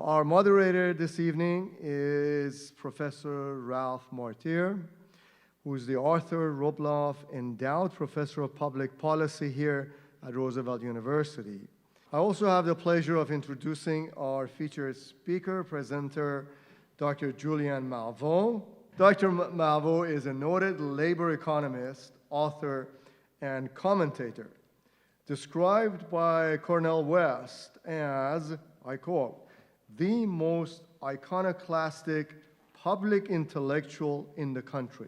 Our moderator this evening is Professor Ralph Martire, who is the Arthur Rubloff Endowed Professor of Public Policy here at Roosevelt University. I also have the pleasure of introducing our featured speaker, presenter, Dr. Julianne Malveaux. Dr. Malveaux is a noted labor economist, author, and commentator, described by Cornel West as, I quote, the most iconoclastic public intellectual in the country.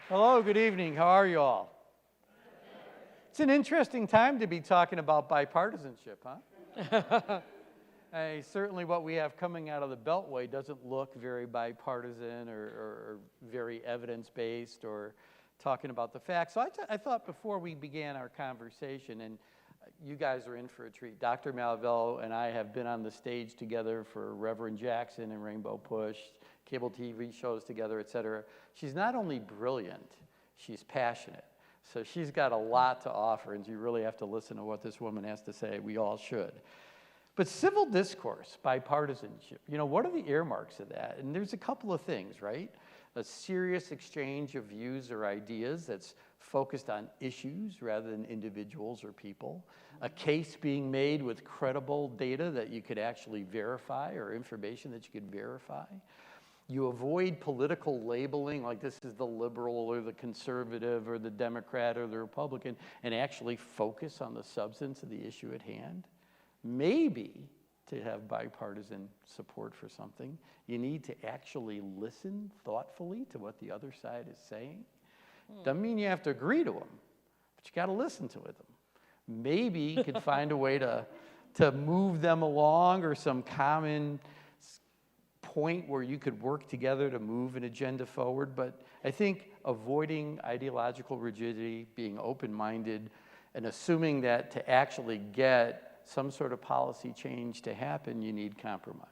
Hello, good evening. How are you all? It's an interesting time to be talking about bipartisanship, huh? Certainly what we have coming out of the Beltway doesn't look very bipartisan or very evidence-based or talking about the facts. So I thought before we began our conversation, and you guys are in for a treat. Dr. Malveaux and I have been on the stage together for Reverend Jackson and Rainbow Push, cable TV shows together, et cetera. She's not only brilliant, she's passionate. So she's got a lot to offer, and you really have to listen to what this woman has to say. We all should. But civil discourse, bipartisanship, what are the earmarks of that? And there's a couple of things, right? A serious exchange of views or ideas that's focused on issues rather than individuals or people. A case being made with credible data that you could actually verify or information that you could verify. You avoid political labeling, like this is the liberal or the conservative or the Democrat or the Republican, and actually focus on the substance of the issue at hand. Maybe to have bipartisan support for something, you need to actually listen thoughtfully to what the other side is saying. Doesn't mean you have to agree to them, but you got to listen to them. Maybe you could find a way to move them along, or some common point where you could work together to move an agenda forward. But I think avoiding ideological rigidity, being open-minded, and assuming that to actually get some sort of policy change to happen, you need compromise.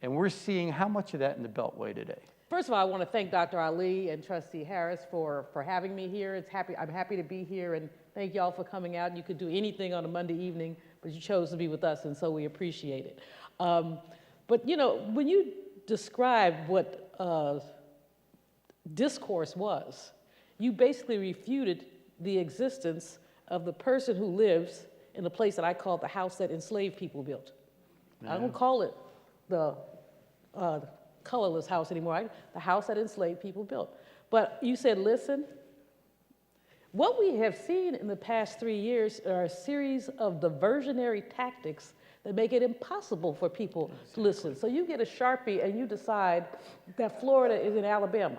And we're seeing how much of that in the Beltway today. First of all, I want to thank Dr. Ali and Trustee Harris for having me here. I'm happy to be here, and thank y'all for coming out. You could do anything on a Monday evening, but you chose to be with us, and so we appreciate it. But when you describe what discourse was, you basically refuted the existence of the person who lives in the place that I call the house that enslaved people built. Yeah. I don't call it the colorless house anymore, the house that enslaved people built. But you said, listen, what we have seen in the past 3 years are a series of diversionary tactics that make it impossible for people to listen. So you get a Sharpie and you decide that Florida is in Alabama.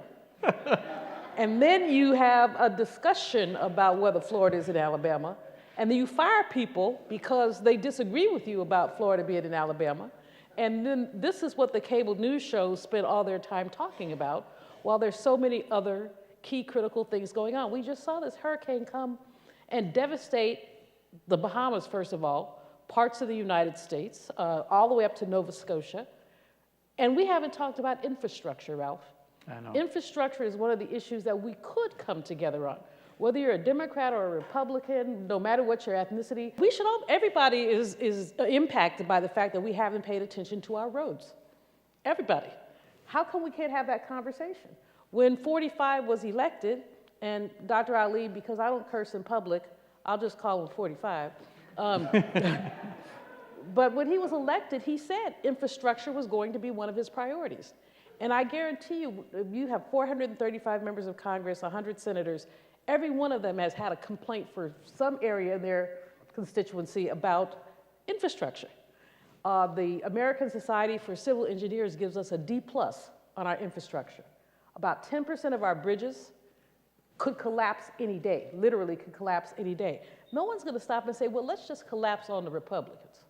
And then you have a discussion about whether Florida is in Alabama. And then you fire people because they disagree with you about Florida being in Alabama. And then this is what the cable news shows spend all their time talking about, while there's so many other key critical things going on. We just saw this hurricane come and devastate the Bahamas, first of all, parts of the United States, all the way up to Nova Scotia. And we haven't talked about infrastructure, Ralph. I know. Infrastructure is one of the issues that we could come together on. Whether you're a Democrat or a Republican, no matter what your ethnicity, everybody is impacted by the fact that we haven't paid attention to our roads. Everybody. How come we can't have that conversation? When 45 was elected, and Dr. Ali, because I don't curse in public, I'll just call him 45. But when he was elected, he said infrastructure was going to be one of his priorities. And I guarantee you, if you have 435 members of Congress, 100 senators, every one of them has had a complaint for some area in their constituency about infrastructure. The American Society for Civil Engineers gives us a D+ on our infrastructure. About 10% of our bridges could collapse any day, literally could collapse any day. No one's going to stop and say, well, let's just collapse on the Republicans.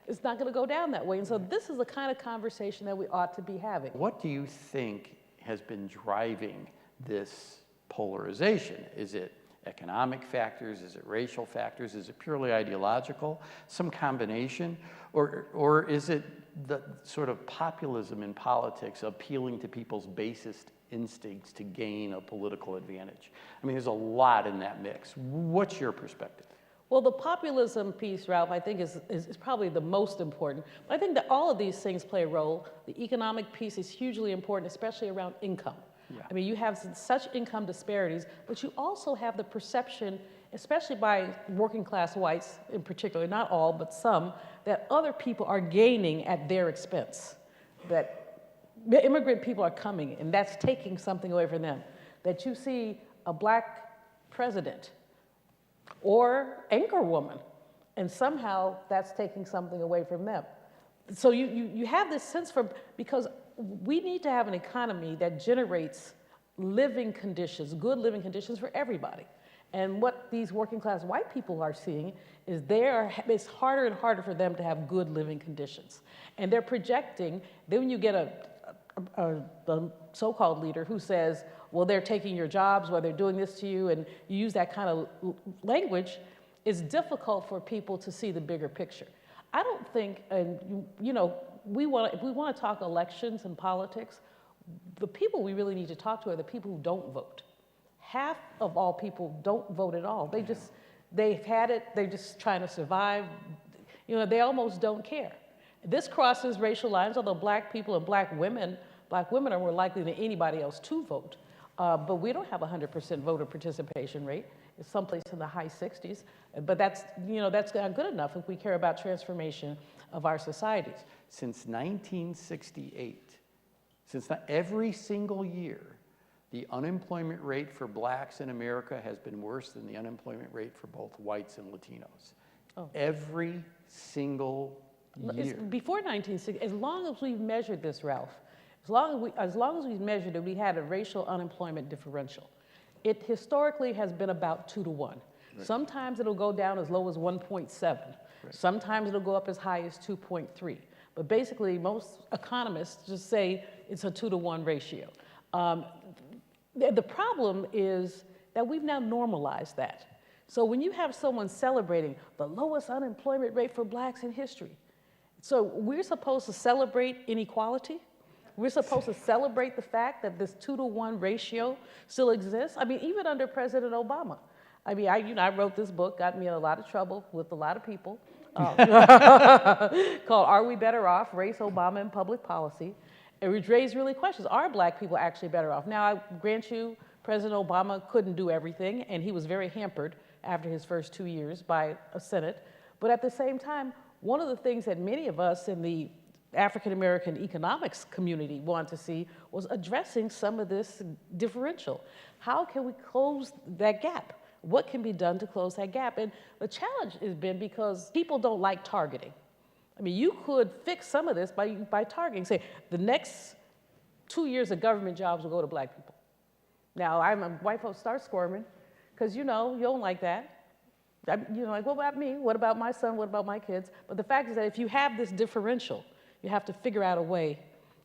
It's not going to go down that way. And so this is the kind of conversation that we ought to be having. What do you think has been driving this polarization? Is it economic factors? Is it racial factors? Is it purely ideological? Some combination? Or is it the sort of populism in politics appealing to people's basest instincts to gain a political advantage? I mean, there's a lot in that mix. What's your perspective? Well, the populism piece, Ralph, I think is probably the most important. But I think that all of these things play a role. The economic piece is hugely important, especially around income. Yeah. I mean, you have such income disparities, but you also have the perception, especially by working class whites in particular, not all, but some, that other people are gaining at their expense. That immigrant people are coming, and that's taking something away from them. That you see a black president or anchor woman, and somehow that's taking something away from them. So you have this sense because we need to have an economy that generates living conditions, good living conditions for everybody. And what these working class white people are seeing is it's harder and harder for them to have good living conditions. And they're projecting, then when you get a so-called leader who says, well, they're taking your jobs, well, they're doing this to you, and you use that kind of language, it's difficult for people to see the bigger picture. I don't think, and you know, if we want to talk elections and politics, the people we really need to talk to are the people who don't vote. Half of all people don't vote at all. They've had it, they're just trying to survive. You know, they almost don't care. This crosses racial lines, although black people and black women are more likely than anybody else to vote. But we don't have a 100% voter participation rate. It's someplace in the high 60s. But that's not good enough if we care about transformation of our societies. Since 1968, every single year, the unemployment rate for blacks in America has been worse than the unemployment rate for both whites and Latinos. Oh. Every single year. Before 1960, as long as we've measured this, Ralph, as long as we've measured it, we had a racial unemployment differential. It historically has been about 2 to 1. Right. Sometimes it'll go down as low as 1.7. Right. Sometimes it'll go up as high as 2.3. But basically, most economists just say it's a 2 to 1 ratio. The problem is that we've now normalized that. So when you have someone celebrating the lowest unemployment rate for blacks in history, so we're supposed to celebrate inequality? We're supposed to celebrate the fact that this 2 to 1 ratio still exists? I mean, even under President Obama. I mean, I wrote this book, got me in a lot of trouble with a lot of people, called Are We Better Off? Race, Obama, and Public Policy. It raised really questions. Are black people actually better off? Now, I grant you, President Obama couldn't do everything, and he was very hampered after his first 2 years by a Senate. But at the same time, one of the things that many of us in the African-American economics community want to see was addressing some of this differential. How can we close that gap? What can be done to close that gap? And the challenge has been because people don't like targeting. I mean, you could fix some of this by targeting. Say, the next 2 years of government jobs will go to black people. Now, white folks start squirming, because you don't like that. Like, what about me? What about my son? What about my kids? But the fact is that if you have this differential, you have to figure out a way,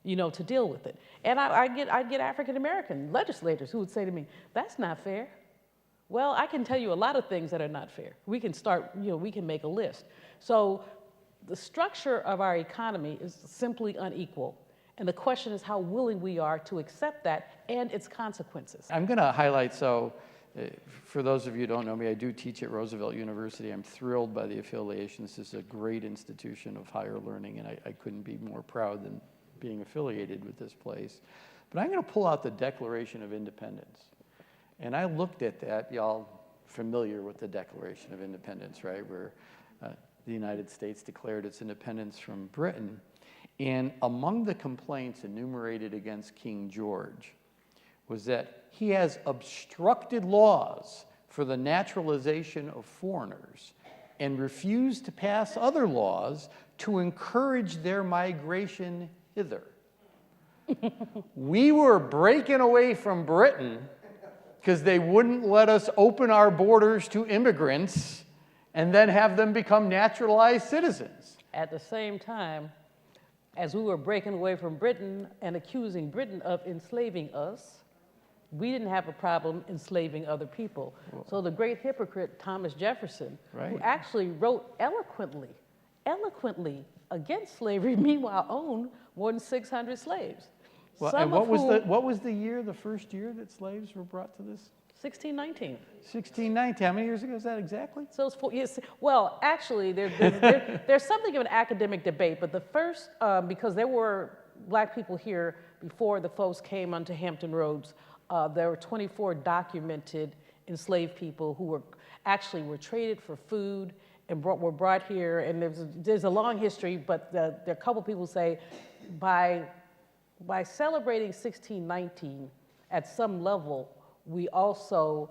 to deal with it. And I get African-American legislators who would say to me, that's not fair. Well, I can tell you a lot of things that are not fair. We can start, we can make a list. So the structure of our economy is simply unequal. And the question is how willing we are to accept that and its consequences. I'm going to highlight, for those of you who don't know me, I do teach at Roosevelt University. I'm thrilled by the affiliation. This is a great institution of higher learning, and I couldn't be more proud than being affiliated with this place. But I'm going to pull out the Declaration of Independence. And I looked at that. Y'all familiar with the Declaration of Independence, right, where the United States declared its independence from Britain. And among the complaints enumerated against King George was that he has obstructed laws for the naturalization of foreigners and refused to pass other laws to encourage their migration hither. We were breaking away from Britain because they wouldn't let us open our borders to immigrants and then have them become naturalized citizens. At the same time, as we were breaking away from Britain and accusing Britain of enslaving us, we didn't have a problem enslaving other people. Whoa. So the great hypocrite Thomas Jefferson, right, who actually wrote eloquently against slavery, meanwhile owned more than 600 slaves. Well, and what was the year, the first year that slaves were brought to this? 1619. 1619. How many years ago is that exactly? So it's 4 years. Well, actually, there's something of an academic debate, but the first, because there were black people here before the folks came onto Hampton Roads, there were 24 documented enslaved people who were traded for food and were brought here. And there's a long history, but there are a couple people who say by celebrating 1619 at some level, we also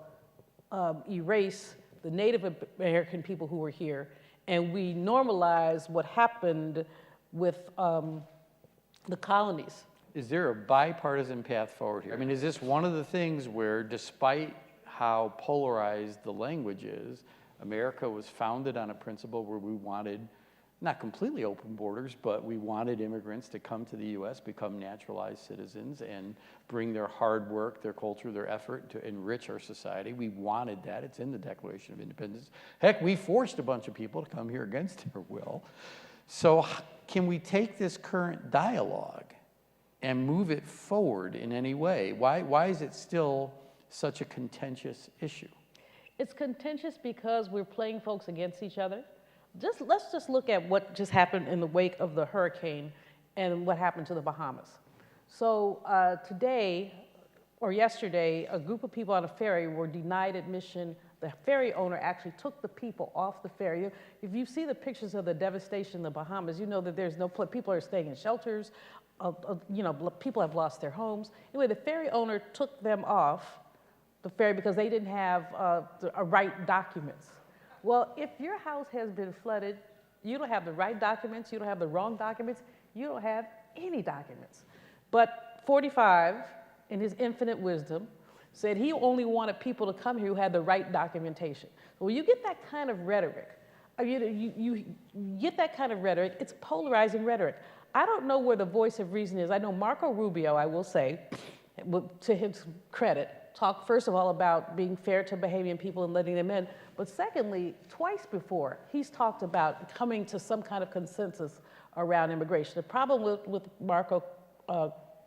erase the Native American people who were here, and we normalize what happened with the colonies. Is there a bipartisan path forward here? I mean, is this one of the things where, despite how polarized the language is, America was founded on a principle where we wanted, not completely open borders, but we wanted immigrants to come to the U.S., become naturalized citizens, and bring their hard work, their culture, their effort to enrich our society. We wanted that. It's in the Declaration of Independence. Heck, we forced a bunch of people to come here against their will. So can we take this current dialogue and move it forward in any way? Why is it still such a contentious issue? It's contentious because we're playing folks against each other. Let's just look at what just happened in the wake of the hurricane and what happened to the Bahamas. So today, or yesterday, a group of people on a ferry were denied admission. The ferry owner actually took the people off the ferry. If you see the pictures of the devastation in the Bahamas, you know that there's no place. People are staying in shelters. People have lost their homes. Anyway, the ferry owner took them off the ferry because they didn't have right documents. Well, if your house has been flooded, you don't have the right documents, you don't have the wrong documents, you don't have any documents. But 45, in his infinite wisdom, said he only wanted people to come here who had the right documentation. So when you get that kind of rhetoric, you get that kind of rhetoric, it's polarizing rhetoric. I don't know where the voice of reason is. I know Marco Rubio, I will say, to his credit, talked first of all about being fair to Bahamian people and letting them in, but secondly, twice before, he's talked about coming to some kind of consensus around immigration. The problem with Marco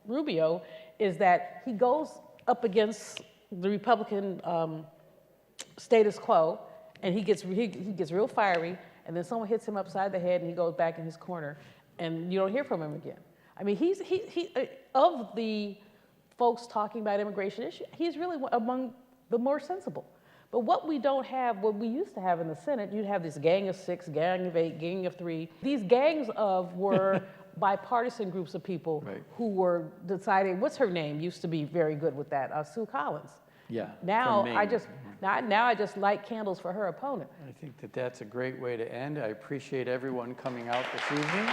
Rubio is that he goes up against the Republican status quo, and he gets real fiery, and then someone hits him upside the head, and he goes back in his corner, and you don't hear from him again. I mean, he of the folks talking about immigration issue, he's really among the more sensible. But what we don't have, what we used to have in the Senate, you'd have this gang of 6, gang of 8, gang of 3. These gangs were bipartisan groups of people who were deciding, what's her name, used to be very good with that, Sue Collins. Yeah. Now I just light candles for her opponent. I think that's a great way to end. I appreciate everyone coming out this evening.